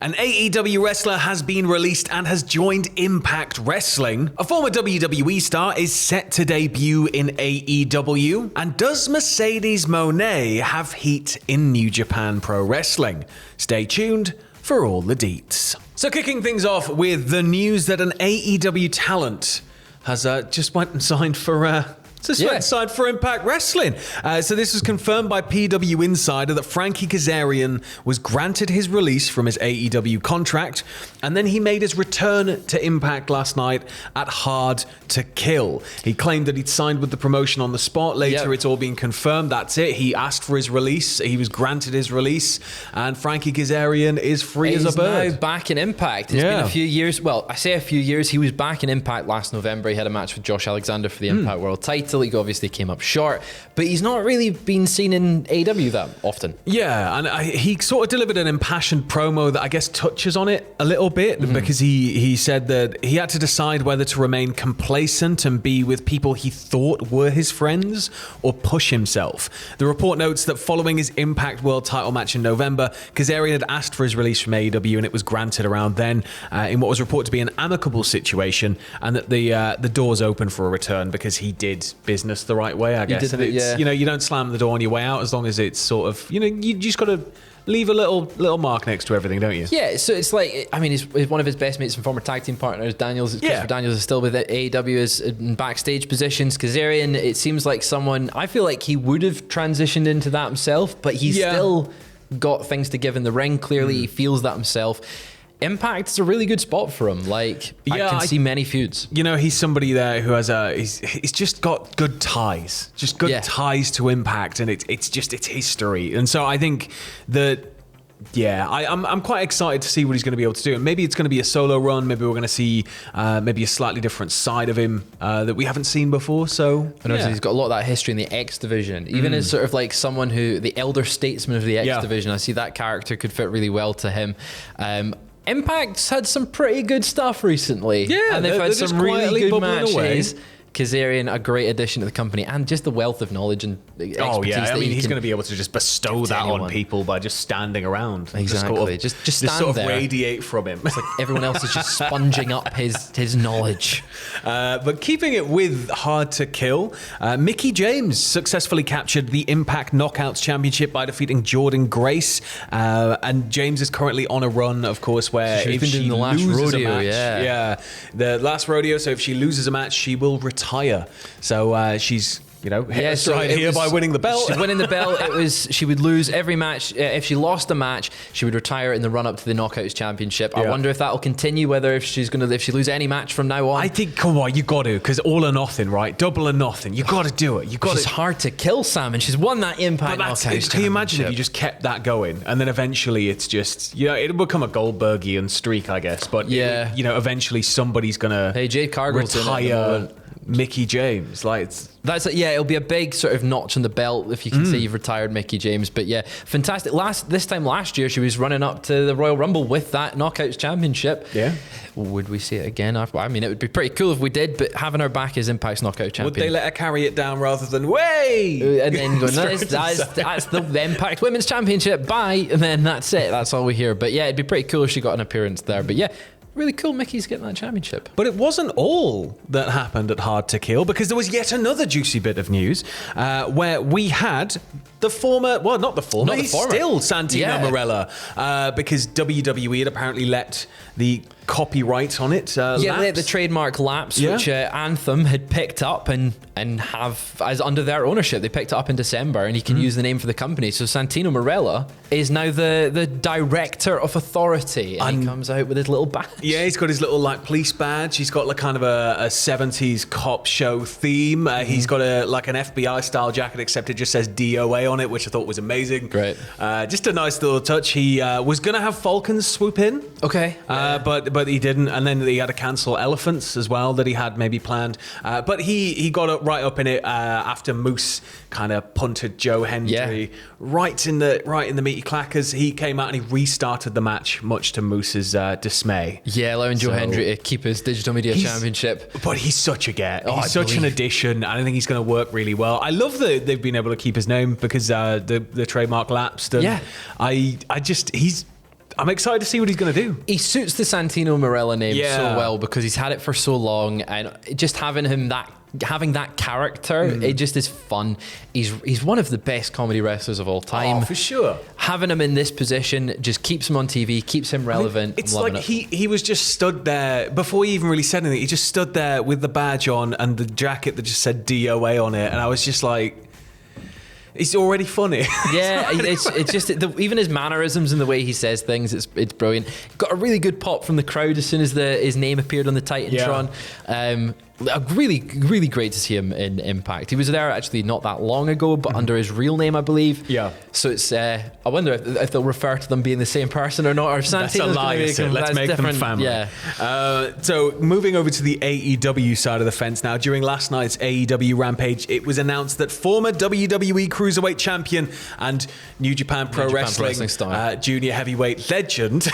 An AEW wrestler has been released and has joined Impact Wrestling. A former WWE star is set to debut in AEW. And does Mercedes Mone have heat in New Japan Pro Wrestling? Stay tuned for all the deets. So kicking things off with the news that an AEW talent has just went and signed for Impact Wrestling. So this was confirmed by PW Insider that Frankie Kazarian was granted his release from his AEW contract, and then he made his return to Impact last night at Hard to Kill. He claimed that he'd signed with the promotion on the spot. Later, It's all been confirmed. That's it. He asked for his release. He was granted his release, and Frankie Kazarian is free as a bird. He's now back in Impact. It's been a few years. Well, I say a few years. He was back in Impact last November. He had a match with Josh Alexander for the Impact World title. He obviously came up short, but he's not really been seen in AEW that often. Yeah, and he sort of delivered an impassioned promo that I guess touches on it a little bit, because he said that he had to decide whether to remain complacent and be with people he thought were his friends or push himself. The report notes that following his Impact World title match in November, Kazarian had asked for his release from AEW and it was granted around then in what was reported to be an amicable situation, and that the door's open for a return because he did business the right way, I guess. And it's, you don't slam the door on your way out as long as it's sort of, you just got to leave a little mark next to everything, don't you? Yeah, so it's like, I mean, he's one of his best mates and former tag team partners, Christopher Daniels, is still with AEW as in backstage positions. Kazarian, it seems like someone, I feel like he would have transitioned into that himself, but he's still got things to give in the ring. Clearly, he feels that himself. Impact's a really good spot for him. I can see many feuds. He's somebody there who has he's just got good ties, ties to Impact, and it's history. And so I think that, I'm quite excited to see what he's going to be able to do. And maybe it's going to be a solo run. Maybe we're going to see maybe a slightly different side of him that we haven't seen before. So he's got a lot of that history in the X division. Even as sort of like someone who, the elder statesman of the X division, I see that character could fit really well to him. Impact's had some pretty good stuff recently. Yeah, and they've had some really good matches. Kazarian, a great addition to the company, and just the wealth of knowledge and expertise. I mean, he's going to be able to just bestow that on people by just standing around. Exactly, just stand sort of there. Radiate from him. It's like everyone else is just sponging up his knowledge. But keeping it with Hard to Kill, Mickie James successfully captured the Impact Knockouts Championship by defeating Jordan Grace, and James is currently on a run, of course, where if she loses a match, the last rodeo. So if she loses a match, she will retire. So she's hit her stride here by winning the belt. She's winning the belt. She would lose every match. If she lost a match, she would retire in the run up to the Knockouts Championship. I wonder if that'll continue. Whether if she loses any match from now on. I think, come on, you got to, because all or nothing, right? Double or nothing. You got to do it. She's hard to kill, Sam, and she's won that Impact Knockouts Championship. Can you imagine if you just kept that going, and then eventually it's just it'll become a Goldbergian streak, I guess. But eventually somebody's gonna Jade Cargill's retire Mickie James. It'll be a big sort of notch on the belt if you can say you've retired Mickie James. But fantastic. This time last year, she was running up to the Royal Rumble with that Knockouts Championship. Yeah. Would we see it again? I mean, it would be pretty cool if we did, but having her back as Impact's Knockout Champion. Would they let her carry it down rather than, way? And then go, that's the Impact Women's Championship, bye. And then that's it. That's all we hear. But it'd be pretty cool if she got an appearance there. But really cool Mickey's getting that championship. But it wasn't all that happened at Hard to Kill, because there was yet another juicy bit of news where we had still Santino Marella, because WWE had apparently let the copyright on it lapse. They let the trademark lapse, which Anthem had picked up and have as under their ownership. They picked it up in December, and he can use the name for the company. So Santino Marella is now the director of authority, and he comes out with his little badge. Yeah, he's got his little police badge. He's got kind of a 70s cop show theme. He's got an FBI style jacket, except it just says DOA on it, which I thought was amazing. Great. Just a nice little touch. He was going to have Falcons swoop in. Okay. But he didn't. And then he had to cancel Elephants as well that he had maybe planned. But he got right up in it after Moose kind of punted Joe Hendry right in the meaty clackers. He came out and he restarted the match, much to Moose's dismay. Yeah, allowing Joe Hendry to keep his digital media championship. But he's such a get. He's such an addition, and I think he's going to work really well. I love that they've been able to keep his name because the trademark lapsed. And I just I'm excited to see what he's going to do. He suits the Santino Marella name so well because he's had it for so long, and just having that character, it just is fun. He's one of the best comedy wrestlers of all time. Oh, for sure. Having him in this position just keeps him on TV, keeps him relevant. It's like he was just stood there before he even really said anything. He just stood there with the badge on and the jacket that just said DOA on it, and I was just like, he's already funny. Yeah, it's just even his mannerisms and the way he says things, it's brilliant. Got a really good pop from the crowd as soon as his name appeared on the Titantron. Really, really great to see him in Impact. He was there actually not that long ago, but under his real name, I believe. Yeah. So it's I wonder if they'll refer to them being the same person or not. Or that's a lie. Let's make them family. Yeah. So moving over to the AEW side of the fence now. During last night's AEW Rampage, it was announced that former WWE Cruiserweight Champion and New Japan Pro Wrestling Junior Heavyweight Legend,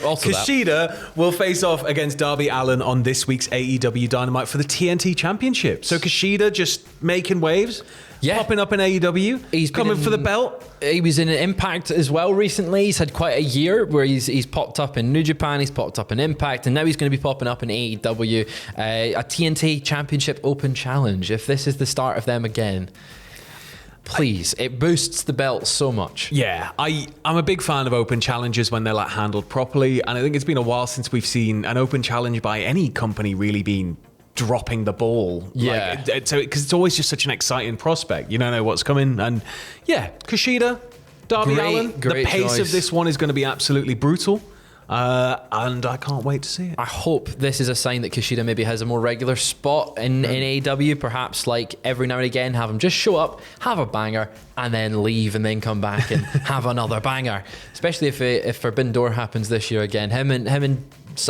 also Kushida, will face off against Darby Allin on this week's AEW Dynamite for the TNT Championship. So Kushida just making waves, popping up in AEW. He's coming for the belt. He was in an Impact as well recently. He's had quite a year where he's popped up in New Japan, he's popped up in Impact, and now he's going to be popping up in AEW. A TNT Championship Open Challenge. If this is the start of them again, please, it boosts the belt so much. Yeah, I'm a big fan of open challenges when they're like handled properly, and I think it's been a while since we've seen an open challenge by any company really being dropping the ball. Yeah. So because it's always just such an exciting prospect. You don't know what's coming. And yeah, Kushida, Darby Allin. The pace of this one is going to be absolutely brutal. And I can't wait to see it. I hope this is a sign that Kushida maybe has a more regular spot in AEW. Perhaps like every now and again, have him just show up, have a banger, and then leave, and then come back and have another banger. Especially if Forbidden Door happens this year again. Him and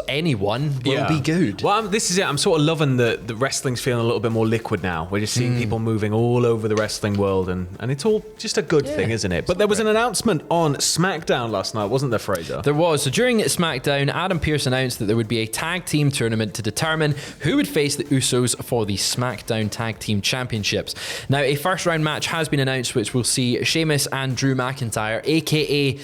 anyone will be good. Well, this is it. I'm sort of loving that the wrestling's feeling a little bit more liquid now. We're just seeing people moving all over the wrestling world, and it's all just a good thing, isn't it? But there was an announcement on SmackDown last night, wasn't there, Fraser? There was. So during SmackDown, Adam Pearce announced that there would be a tag team tournament to determine who would face the Usos for the SmackDown Tag Team Championships. Now, a first round match has been announced, which will see Sheamus and Drew McIntyre, aka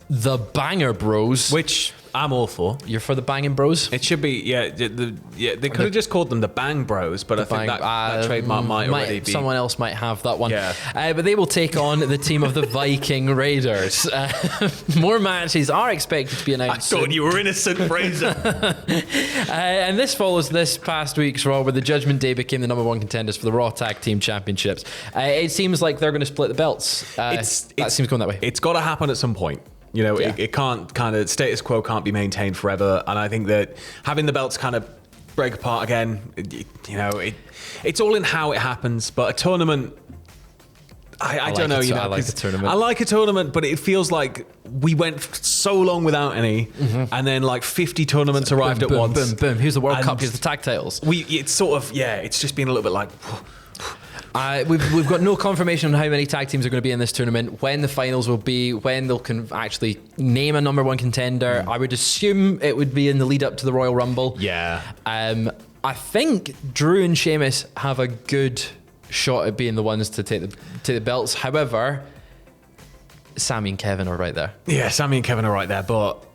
the Banger Bros. Which I'm all for. You're for the Banging Bros? It should be, they could have just called them the Bang Bros, but I think that trademark might already be. Someone else might have that one. Yeah. But they will take on the team of the Viking Raiders. More matches are expected to be announced. I thought you were innocent, Fraser. And this follows this past week's Raw, where the Judgment Day became the number one contenders for the Raw Tag Team Championships. It seems like they're going to split the belts. That seems going that way. It's got to happen at some point. You know, it can't kind of, status quo can't be maintained forever. And I think that having the belts kind of break apart again, you know, it's all in how it happens. But a tournament, I don't know. I like a tournament. I like a tournament, but it feels like we went so long without any, and then like 50 tournaments arrived at once. Boom, boom. Here's the World Cup, here's the tag titles. It's sort of, it's just been a little bit like... We've got no confirmation on how many tag teams are going to be in this tournament, when the finals will be, when they'll actually name a number one contender. I would assume it would be in the lead up to the Royal Rumble. Yeah. I think Drew and Sheamus have a good shot at being the ones to take the belts. However, Sammy and Kevin are right there. Yeah, Sammy and Kevin are right there, but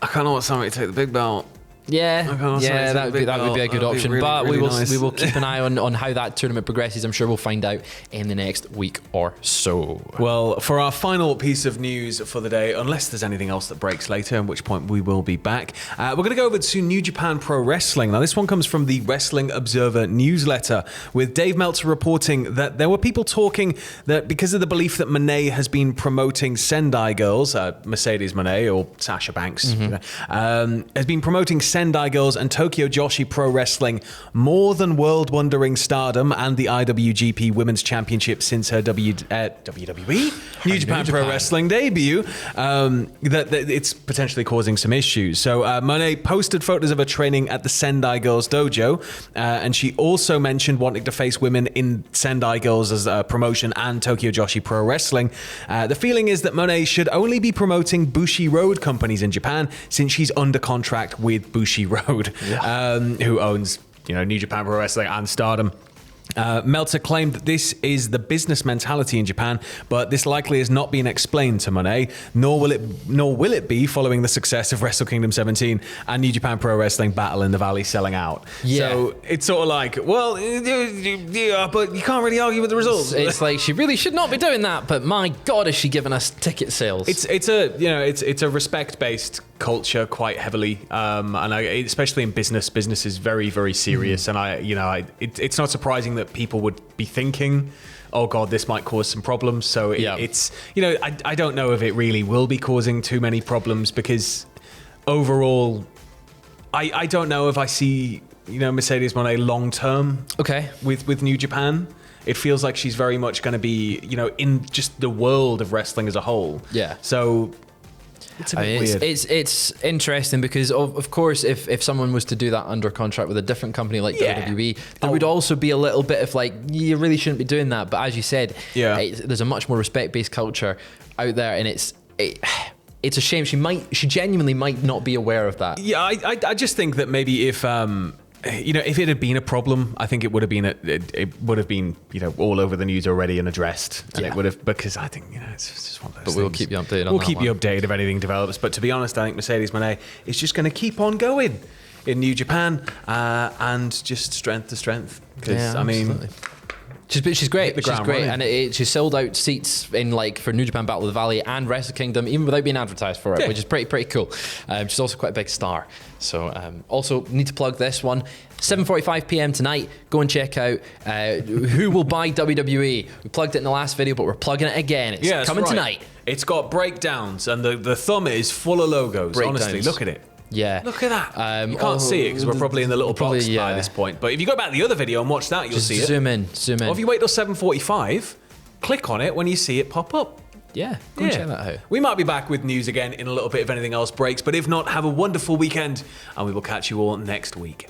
I kind of want Sammy to take the big belt. Yeah, that would be a good option. Really, but really we will keep an eye on how that tournament progresses. I'm sure we'll find out in the next week or so. Well, for our final piece of news for the day, unless there's anything else that breaks later, at which point we will be back, we're going to go over to New Japan Pro Wrestling. Now, this one comes from the Wrestling Observer newsletter, with Dave Meltzer reporting that there were people talking that because of the belief that Moné has been promoting Sendai Girls, Mercedes Mone or Sasha Banks, has been promoting Sendai Girls and Tokyo Joshi Pro Wrestling more than World Wondering Stardom and the IWGP Women's Championship since her WWE New Japan Pro Wrestling debut, that it's potentially causing some issues. So Moné posted photos of her training at the Sendai Girls dojo, and she also mentioned wanting to face women in Sendai Girls as a promotion and Tokyo Joshi Pro Wrestling. The feeling is that Moné should only be promoting Bushi Road companies in Japan, since she's under contract with Bushi Road, who owns, New Japan Pro Wrestling and Stardom. Meltzer claimed that this is the business mentality in Japan, but this likely has not been explained to Moné, nor will it be following the success of Wrestle Kingdom 17 and New Japan Pro Wrestling Battle in the Valley selling out. Yeah. So it's sort of like, well, yeah, but you can't really argue with the results. It's like she really should not be doing that, but my God, has she given us ticket sales? It's a respect-based culture quite heavily, and especially in business is very, very serious, and it's not surprising that people would be thinking, oh God, this might cause some problems. So it's I don't know if it really will be causing too many problems, because overall I don't know if I see Mercedes Mone long term with New Japan. It feels like she's very much going to be in just the world of wrestling as a whole. So it's a bit weird. It's interesting because of course if someone was to do that under contract with a different company like WWE, there would also be a little bit of like, you really shouldn't be doing that. But as you said, there's a much more respect-based culture out there, and it's a shame she genuinely might not be aware of that. Yeah, I just think that maybe if if it had been a problem, I think it would have been all over the news already and addressed, and it would have, because I think it's just one of those things. But we'll keep you updated. We'll keep you updated if anything develops. But to be honest, I think Mercedes Mone is just going to keep on going in New Japan, and just strength to strength. Because absolutely. She's great. She's great, and she sold out seats for New Japan Battle of the Valley and Wrestle Kingdom, even without being advertised for it, which is pretty cool. She's also quite a big star. So also need to plug this one. 7:45 p.m. tonight. Go and check out who will buy WWE. We plugged it in the last video, but we're plugging it again. It's coming tonight. It's got breakdowns, and the thumb is full of logos. Honestly, look at it. Yeah. Look at that. You can't see it because we're probably in the little box by this point. But if you go back to the other video and watch that, you'll see it. Zoom in. Or if you wait till 7:45, click on it when you see it pop up. Yeah, go and check that out. We might be back with news again in a little bit if anything else breaks. But if not, have a wonderful weekend, and we will catch you all next week.